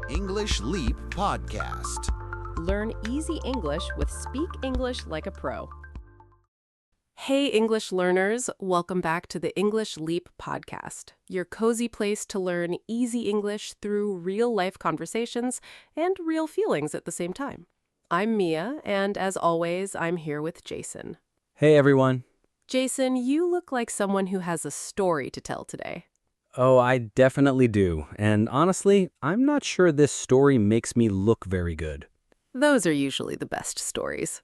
English Leap Podcast. Learn easy English with Speak English Like a Pro. Hey, English learners. Welcome back to the English Leap Podcast, your cozy place to learn easy English through real-life conversations and real feelings at the same time. I'm Mia, and as always, I'm here with Jason. Hey, everyone. Jason, you look like someone who has a story to tell today. Oh, I definitely do. And honestly, I'm not sure this story makes me look very good. Those are usually the best stories.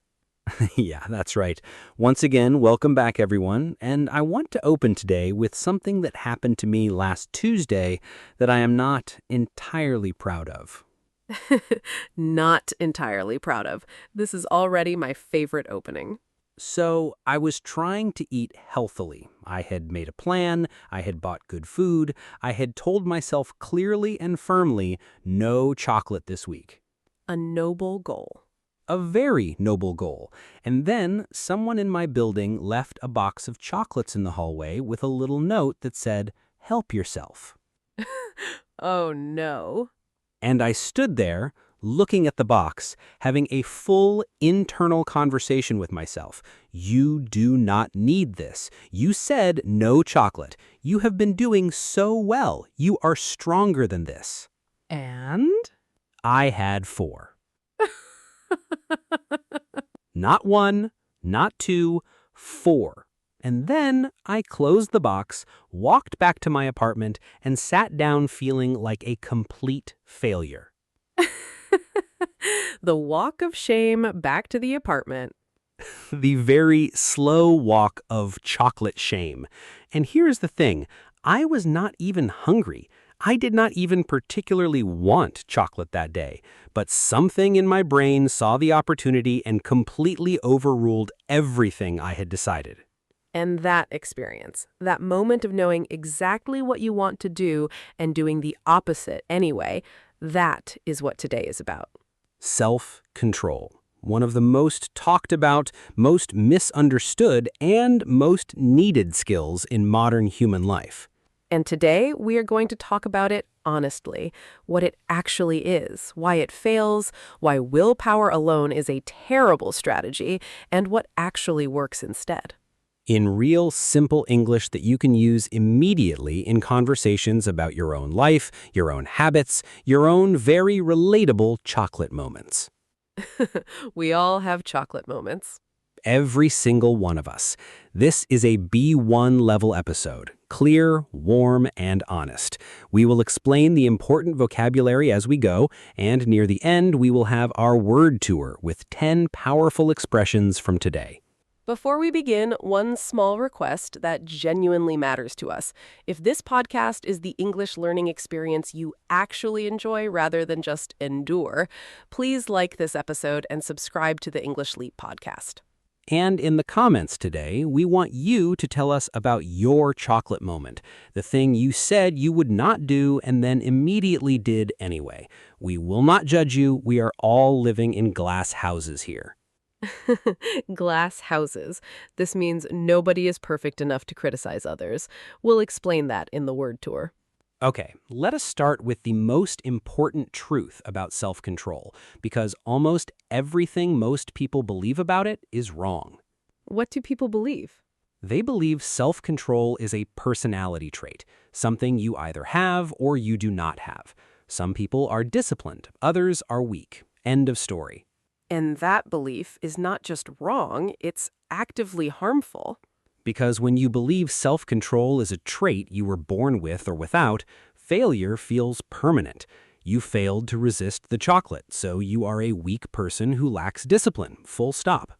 Yeah, that's right. Once again, welcome back, everyone. And I want to open today with something that happened to me last Tuesday that I am not entirely proud of. Not entirely proud of. This is already my favorite opening. So I was trying to eat healthily. I had made a plan, I had bought good food, I had told myself clearly and firmly, no chocolate this week. A noble goal. A very noble goal. And then someone in my building left a box of chocolates in the hallway with a little note that said, "Help yourself." Oh, no. And I stood there, looking at the box, having a full internal conversation with myself. You do not need this. You said no chocolate. You have been doing so well. You are stronger than this. And? I had 4. Not 1, not 2, 4. And then I closed the box, walked back to my apartment, and sat down feeling like a complete failure. The walk of shame back to the apartment. The very slow walk of chocolate shame. And here's the thing, I was not even hungry. I did not even particularly want chocolate that day, but something in my brain saw the opportunity and completely overruled everything I had decided. And that experience, that moment of knowing exactly what you want to do and doing the opposite anyway, that is what today is about. Self-control. One of the most talked about, most misunderstood, and most needed skills in modern human life. And today, we are going to talk about it honestly, what it actually is, why it fails, why willpower alone is a terrible strategy, and what actually works instead. In real, simple English that you can use immediately in conversations about your own life, your own habits, your own very relatable chocolate moments. We all have chocolate moments. Every single one of us. This is a B1 level episode. Clear, warm, and honest. We will explain the important vocabulary as we go, and near the end, we will have our word tour with 10 powerful expressions from today. Before we begin, one small request that genuinely matters to us. If this podcast is the English learning experience you actually enjoy rather than just endure, please like this episode and subscribe to the English Leap podcast. And in the comments today, we want you to tell us about your chocolate moment, the thing you said you would not do and then immediately did anyway. We will not judge you. We are all living in glass houses here. Glass houses. This means nobody is perfect enough to criticize others. We'll explain that in the word tour. Okay, let us start with the most important truth about self-control, because almost everything most people believe about it is wrong. What do people believe? They believe self-control is a personality trait, something you either have or you do not have. Some people are disciplined, others are weak. End of story. And that belief is not just wrong, it's actively harmful. Because when you believe self-control is a trait you were born with or without, failure feels permanent. You failed to resist the chocolate, so you are a weak person who lacks discipline, full stop.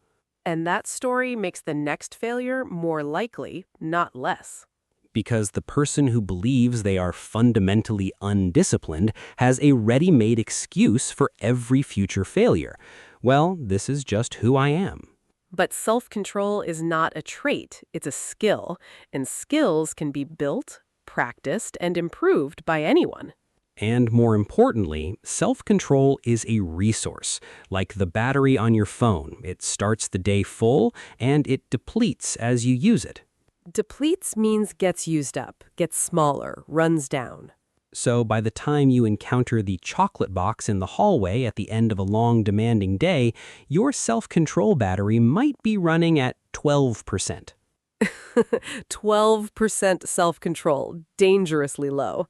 And that story makes the next failure more likely, not less. Because the person who believes they are fundamentally undisciplined has a ready-made excuse for every future failure. Well, this is just who I am. But self-control is not a trait, it's a skill, and skills can be built, practiced, and improved by anyone. And more importantly, self-control is a resource, like the battery on your phone. It starts the day full, and it depletes as you use it. Depletes means gets used up, gets smaller, runs down. So by the time you encounter the chocolate box in the hallway at the end of a long, demanding day, your self-control battery might be running at 12%. 12% self-control, dangerously low.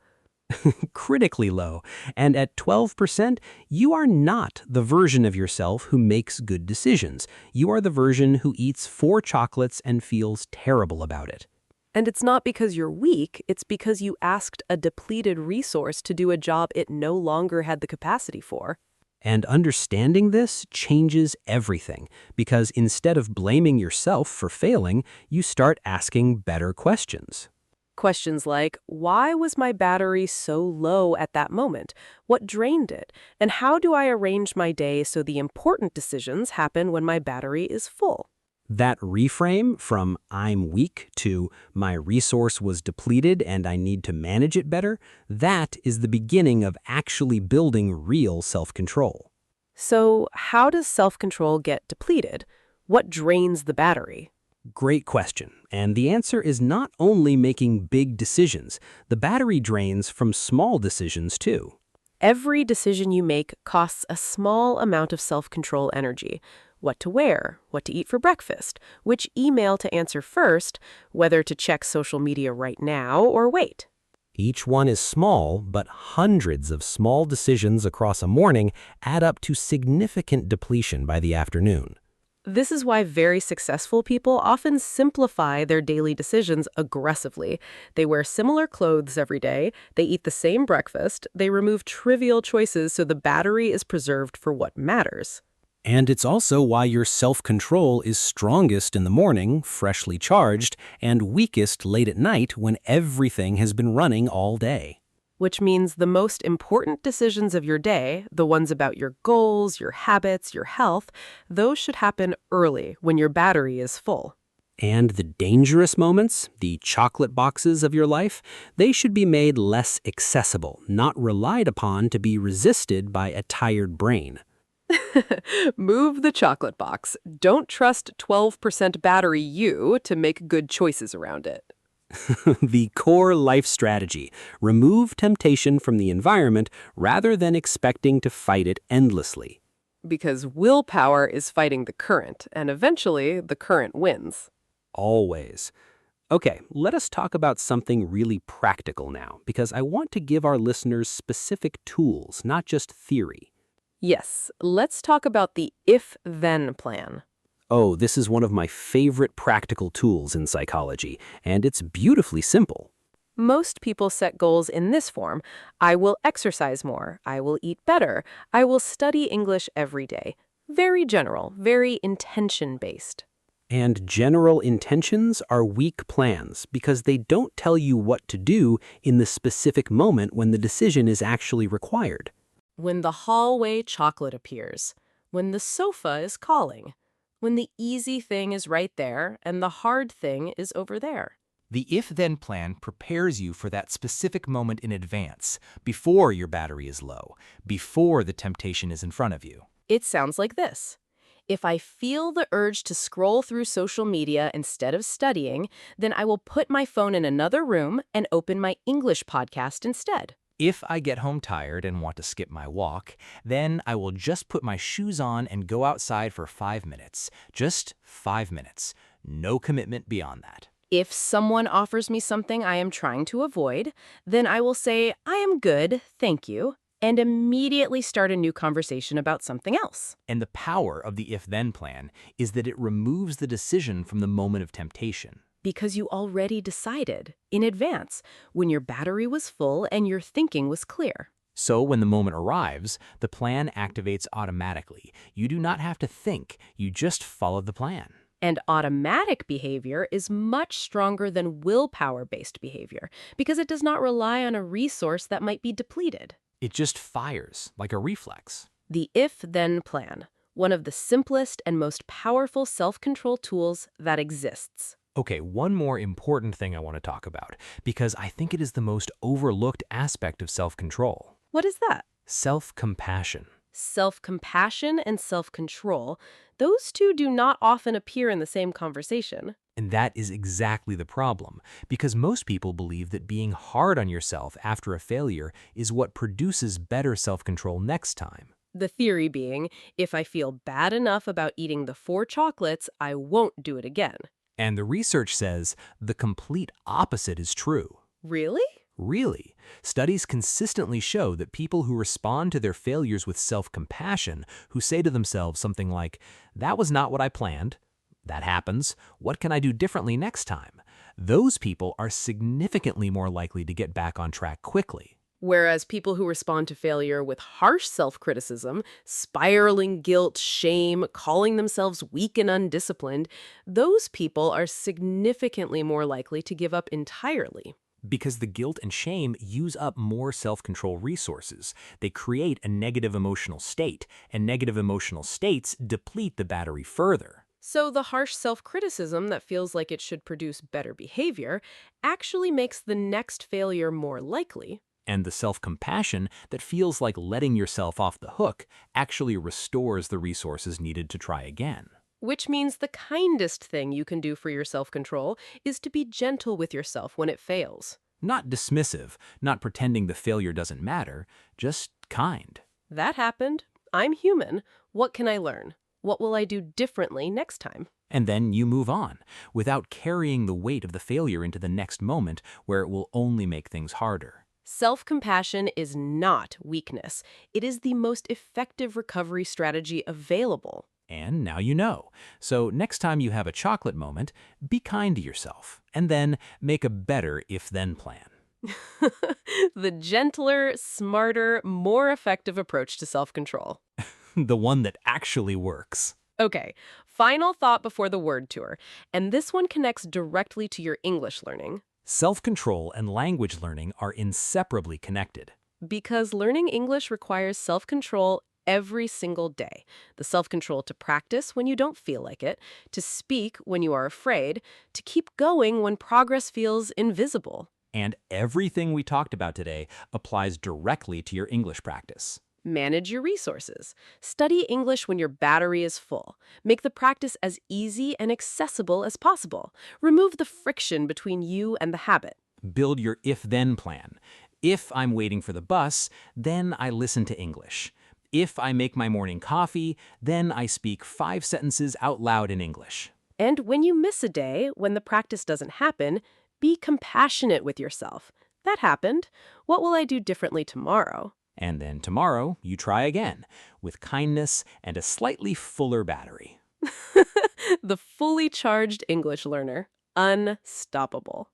Critically low. And at 12%, you are not the version of yourself who makes good decisions. You are the version who eats 4 chocolates and feels terrible about it. And it's not because you're weak, it's because you asked a depleted resource to do a job it no longer had the capacity for. And understanding this changes everything, because instead of blaming yourself for failing, you start asking better questions. Questions like, why was my battery so low at that moment? What drained it? And how do I arrange my day so the important decisions happen when my battery is full? That reframe from "I'm weak" to "my resource was depleted and I need to manage it better," that is the beginning of actually building real self-control. So, how does self-control get depleted? What drains the battery? Great question. And the answer is not only making big decisions. The battery drains from small decisions too. Every decision you make costs a small amount of self-control energy. What to wear, what to eat for breakfast, which email to answer first, whether to check social media right now or wait. Each one is small, but hundreds of small decisions across a morning add up to significant depletion by the afternoon. This is why very successful people often simplify their daily decisions aggressively. They wear similar clothes every day, they eat the same breakfast, they remove trivial choices so the battery is preserved for what matters. And it's also why your self-control is strongest in the morning, freshly charged, and weakest late at night when everything has been running all day. Which means the most important decisions of your day, the ones about your goals, your habits, your health, those should happen early when your battery is full. And the dangerous moments, the chocolate boxes of your life, they should be made less accessible, not relied upon to be resisted by a tired brain. Move the chocolate box. Don't trust 12% battery you to make good choices around it. The core life strategy: remove temptation from the environment rather than expecting to fight it endlessly. Because willpower is fighting the current, and eventually the current wins. Always. Okay, let us talk about something really practical now, because I want to give our listeners specific tools, not just theory. Yes, let's talk about the if-then plan. Oh, this is one of my favorite practical tools in psychology, and it's beautifully simple. Most people set goals in this form. I will exercise more. I will eat better. I will study English every day. Very general, very intention-based. And general intentions are weak plans because they don't tell you what to do in the specific moment when the decision is actually required. When the hallway chocolate appears. When the sofa is calling. When the easy thing is right there and the hard thing is over there. The if-then plan prepares you for that specific moment in advance, before your battery is low, before the temptation is in front of you. It sounds like this. If I feel the urge to scroll through social media instead of studying, then I will put my phone in another room and open my English podcast instead. If I get home tired and want to skip my walk, then I will just put my shoes on and go outside for 5 minutes. Just 5 minutes. No commitment beyond that. If someone offers me something I am trying to avoid, then I will say, I am good, thank you, and immediately start a new conversation about something else. And the power of the if-then plan is that it removes the decision from the moment of temptation. Because you already decided, in advance, when your battery was full and your thinking was clear. So when the moment arrives, the plan activates automatically. You do not have to think, you just follow the plan. And automatic behavior is much stronger than willpower-based behavior because it does not rely on a resource that might be depleted. It just fires, like a reflex. The if-then plan, one of the simplest and most powerful self-control tools that exists. Okay, one more important thing I want to talk about, because I think it is the most overlooked aspect of self-control. What is that? Self-compassion. Self-compassion and self-control, those two do not often appear in the same conversation. And that is exactly the problem, because most people believe that being hard on yourself after a failure is what produces better self-control next time. The theory being, if I feel bad enough about eating the 4 chocolates, I won't do it again. And the research says the complete opposite is true. Really? Really, studies consistently show that people who respond to their failures with self-compassion, who say to themselves something like, "That was not what I planned. That happens. What can I do differently next time?" Those people are significantly more likely to get back on track quickly. Whereas people who respond to failure with harsh self-criticism, spiraling guilt, shame, calling themselves weak and undisciplined, those people are significantly more likely to give up entirely. Because the guilt and shame use up more self-control resources. They create a negative emotional state, and negative emotional states deplete the battery further. So the harsh self-criticism that feels like it should produce better behavior actually makes the next failure more likely. And the self-compassion that feels like letting yourself off the hook actually restores the resources needed to try again. Which means the kindest thing you can do for your self-control is to be gentle with yourself when it fails. Not dismissive, not pretending the failure doesn't matter, just kind. That happened. I'm human. What can I learn? What will I do differently next time? And then you move on, without carrying the weight of the failure into the next moment where it will only make things harder. Self-compassion is not weakness. It is the most effective recovery strategy available. And now you know. So next time you have a chocolate moment, be kind to yourself, and then make a better if-then plan. The gentler, smarter, more effective approach to self-control. The one that actually works. Okay, final thought before the word tour, and this one connects directly to your English learning. Self-control and language learning are inseparably connected. Because learning English requires self-control every single day. The self-control to practice when you don't feel like it, to speak when you are afraid, to keep going when progress feels invisible. And everything we talked about today applies directly to your English practice. Manage your resources. Study English when your battery is full. Make the practice as easy and accessible as possible. Remove the friction between you and the habit. Build your if-then plan. If I'm waiting for the bus, then I listen to English. If I make my morning coffee, then I speak 5 sentences out loud in English. And when you miss a day, when the practice doesn't happen, be compassionate with yourself. That happened. What will I do differently tomorrow? And then tomorrow, you try again, with kindness and a slightly fuller battery. The fully charged English learner. Unstoppable.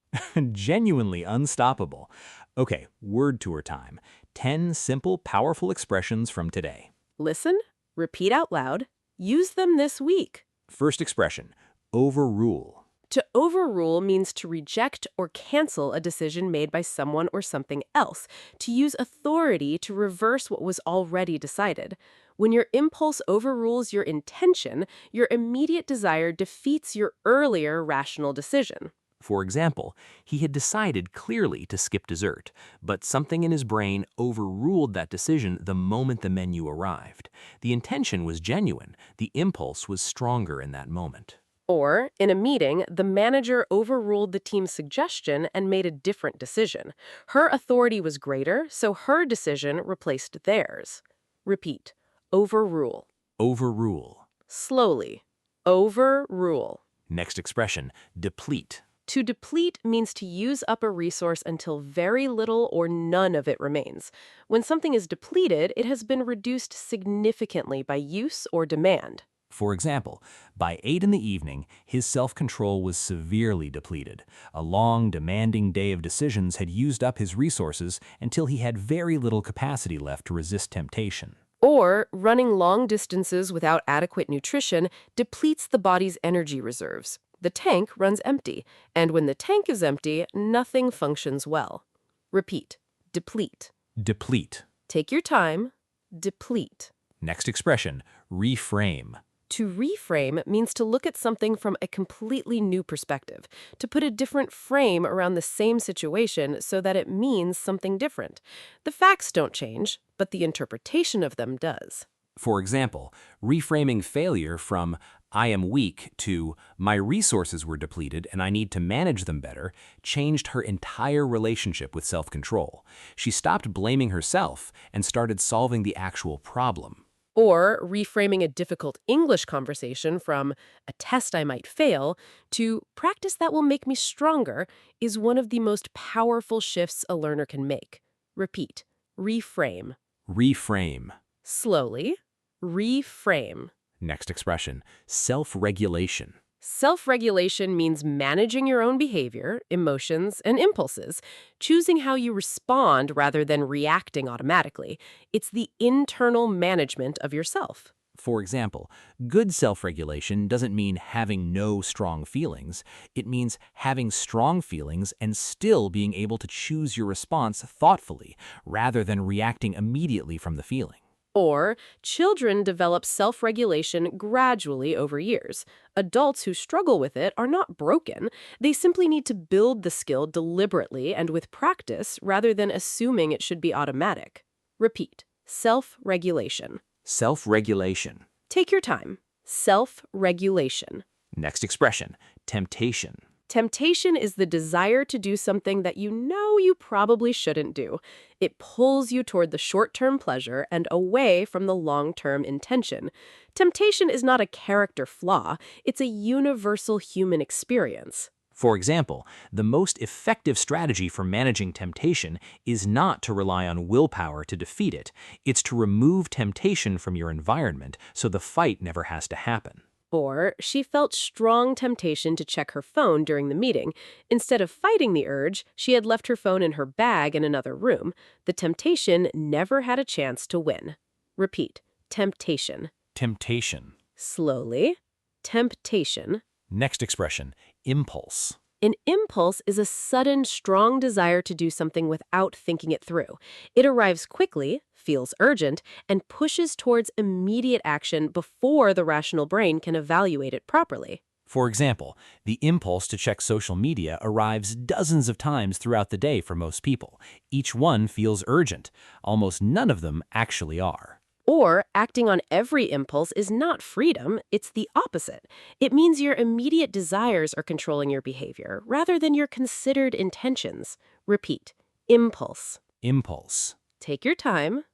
Genuinely unstoppable. Okay, word tour time. 10 simple, powerful expressions from today. Listen, repeat out loud, use them this week. First expression, overrule. To overrule means to reject or cancel a decision made by someone or something else, to use authority to reverse what was already decided. When your impulse overrules your intention, your immediate desire defeats your earlier rational decision. For example, he had decided clearly to skip dessert, but something in his brain overruled that decision the moment the menu arrived. The intention was genuine. The impulse was stronger in that moment. Or, in a meeting, the manager overruled the team's suggestion and made a different decision. Her authority was greater, so her decision replaced theirs. Repeat. Overrule. Overrule. Slowly. Overrule. Next expression, deplete. To deplete means to use up a resource until very little or none of it remains. When something is depleted, it has been reduced significantly by use or demand. For example, by 8 in the evening, his self-control was severely depleted. A long, demanding day of decisions had used up his resources until he had very little capacity left to resist temptation. Or, running long distances without adequate nutrition depletes the body's energy reserves. The tank runs empty, and when the tank is empty, nothing functions well. Repeat. Deplete. Deplete. Take your time. Deplete. Next expression, reframe. To reframe means to look at something from a completely new perspective, to put a different frame around the same situation so that it means something different. The facts don't change, but the interpretation of them does. For example, reframing failure from, "I am weak" to "my resources were depleted and I need to manage them better" changed her entire relationship with self-control. She stopped blaming herself and started solving the actual problem. Or reframing a difficult English conversation from a test I might fail to practice that will make me stronger is one of the most powerful shifts a learner can make. Repeat. Reframe. Reframe. Slowly. Reframe. Next expression, self-regulation. Self-regulation means managing your own behavior, emotions, and impulses, choosing how you respond rather than reacting automatically. It's the internal management of yourself. For example, good self-regulation doesn't mean having no strong feelings. It means having strong feelings and still being able to choose your response thoughtfully, rather than reacting immediately from the feeling. Or, children develop self-regulation gradually over years. Adults who struggle with it are not broken. They simply need to build the skill deliberately and with practice rather than assuming it should be automatic. Repeat. Self-regulation. Self-regulation. Take your time. Self-regulation. Next expression, temptation. Temptation is the desire to do something that you know you probably shouldn't do. It pulls you toward the short-term pleasure and away from the long-term intention. Temptation is not a character flaw. It's a universal human experience. For example, the most effective strategy for managing temptation is not to rely on willpower to defeat it. It's to remove temptation from your environment so the fight never has to happen. Or, she felt strong temptation to check her phone during the meeting. Instead of fighting the urge, she had left her phone in her bag in another room. The temptation never had a chance to win. Repeat. Temptation. Temptation. Slowly. Temptation. Next expression, impulse. An impulse is a sudden, strong desire to do something without thinking it through. It arrives quickly, feels urgent, and pushes towards immediate action before the rational brain can evaluate it properly. For example, the impulse to check social media arrives dozens of times throughout the day for most people. Each one feels urgent. Almost none of them actually are. Or, acting on every impulse is not freedom, it's the opposite. It means your immediate desires are controlling your behavior, rather than your considered intentions. Repeat. Impulse. Impulse. Take your time.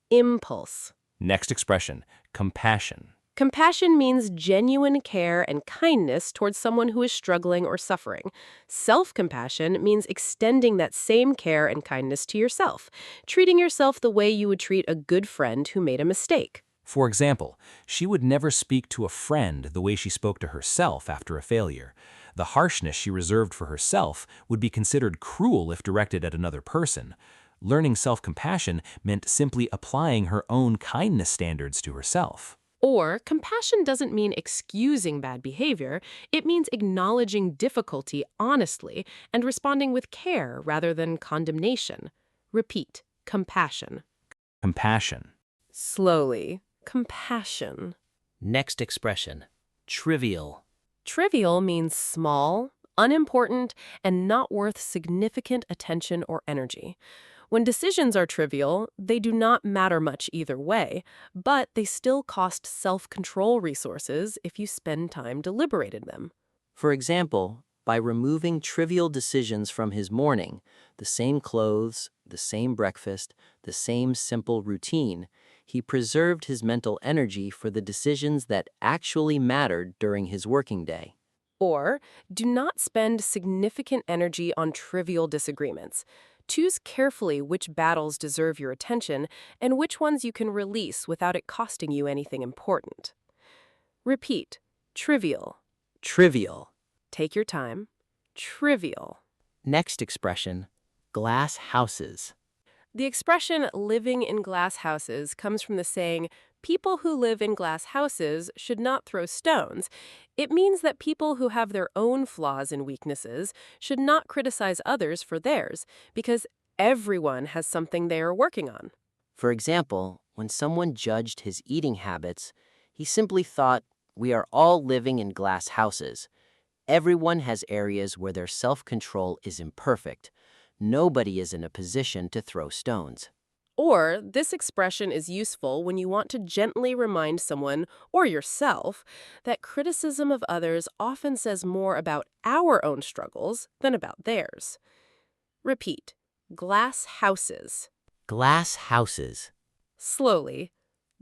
Impulse. Next expression, compassion. Compassion means genuine care and kindness towards someone who is struggling or suffering. Self-compassion means extending that same care and kindness to yourself, treating yourself the way you would treat a good friend who made a mistake. For example, she would never speak to a friend the way she spoke to herself after a failure. The harshness she reserved for herself would be considered cruel if directed at another person. Learning self-compassion meant simply applying her own kindness standards to herself. Or, compassion doesn't mean excusing bad behavior. It means acknowledging difficulty honestly and responding with care rather than condemnation. Repeat. Compassion. Compassion. Slowly. Compassion. Next expression, trivial. Trivial means small, unimportant, and not worth significant attention or energy. When decisions are trivial, they do not matter much either way, but they still cost self-control resources if you spend time deliberating them. For example, by removing trivial decisions from his morning, the same clothes, the same breakfast, the same simple routine, he preserved his mental energy for the decisions that actually mattered during his working day. Or, do not spend significant energy on trivial disagreements. Choose carefully which battles deserve your attention and which ones you can release without it costing you anything important. Repeat. Trivial. Trivial. Take your time. Trivial. Next expression, glass houses. The expression living in glass houses comes from the saying, people who live in glass houses should not throw stones. It means that people who have their own flaws and weaknesses should not criticize others for theirs, because everyone has something they are working on. For example, when someone judged his eating habits, he simply thought, we are all living in glass houses. Everyone has areas where their self-control is imperfect. Nobody is in a position to throw stones. Or this expression is useful when you want to gently remind someone, or yourself, that criticism of others often says more about our own struggles than about theirs. Repeat. Glass houses. Glass houses. Slowly.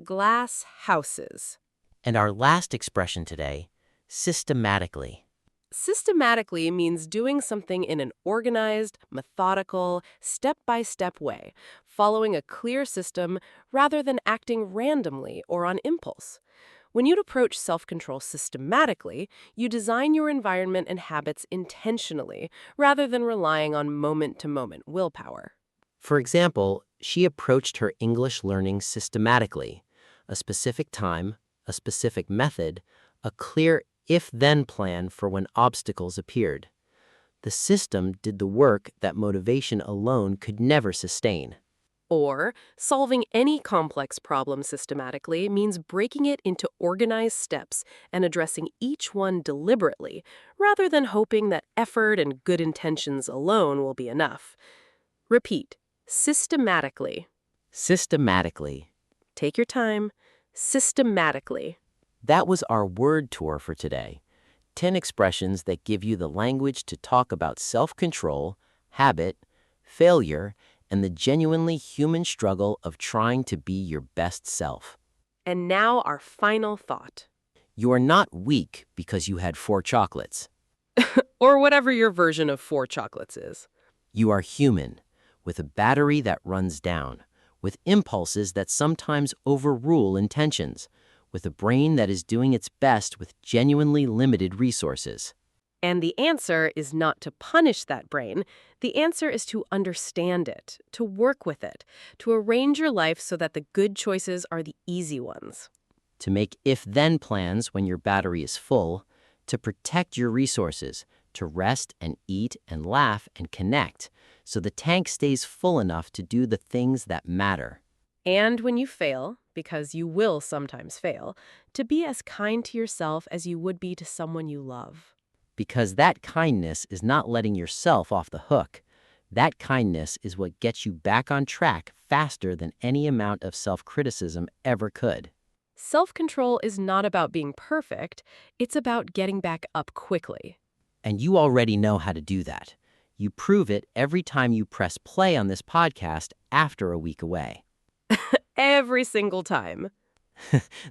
Glass houses. And our last expression today, systematically. Systematically means doing something in an organized, methodical, step-by-step way, following a clear system rather than acting randomly or on impulse. When you approach self-control systematically, you design your environment and habits intentionally rather than relying on moment-to-moment willpower. For example, she approached her English learning systematically. A specific time, a specific method, a clear if-then plan for when obstacles appeared. The system did the work that motivation alone could never sustain. Or, solving any complex problem systematically means breaking it into organized steps and addressing each one deliberately, rather than hoping that effort and good intentions alone will be enough. Repeat. Systematically. Systematically. Take your time. Systematically. That was our word tour for today. 10 expressions that give you the language to talk about self-control, habit, failure, and the genuinely human struggle of trying to be your best self. And now our final thought. You are not weak because you had 4 chocolates. Or whatever your version of 4 chocolates is. You are human, with a battery that runs down, with impulses that sometimes overrule intentions, with a brain that is doing its best with genuinely limited resources. And the answer is not to punish that brain. The answer is to understand it, to work with it, to arrange your life so that the good choices are the easy ones. To make if-then plans when your battery is full, to protect your resources, to rest and eat and laugh and connect, so the tank stays full enough to do the things that matter. And when you fail, because you will sometimes fail, to be as kind to yourself as you would be to someone you love. Because that kindness is not letting yourself off the hook. That kindness is what gets you back on track faster than any amount of self-criticism ever could. Self-control is not about being perfect. It's about getting back up quickly. And you already know how to do that. You prove it every time you press play on this podcast after a week away. Every single time.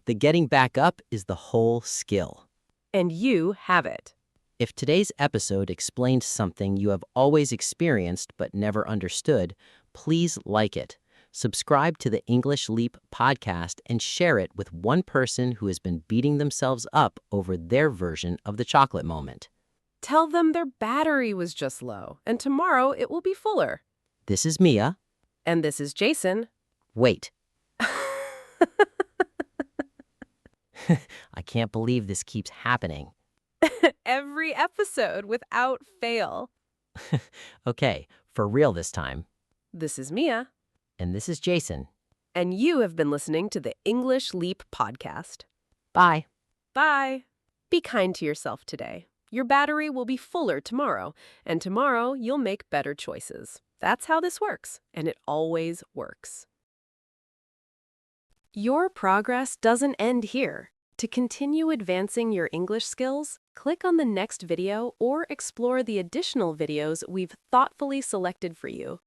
The getting back up is the whole skill. And you have it. If today's episode explained something you have always experienced but never understood, please like it. Subscribe to the English Leap podcast and share it with one person who has been beating themselves up over their version of the chocolate moment. Tell them their battery was just low, and tomorrow it will be fuller. This is Mia. And this is Jason. Wait. I can't believe this keeps happening. Every episode without fail. Okay, for real this time. This is Mia. And this is Jason. And you have been listening to the English Leap podcast. Bye. Bye. Be kind to yourself today. Your battery will be fuller tomorrow, and tomorrow you'll make better choices. That's how this works, and it always works. Your progress doesn't end here. To continue advancing your English skills, click on the next video or explore the additional videos we've thoughtfully selected for you.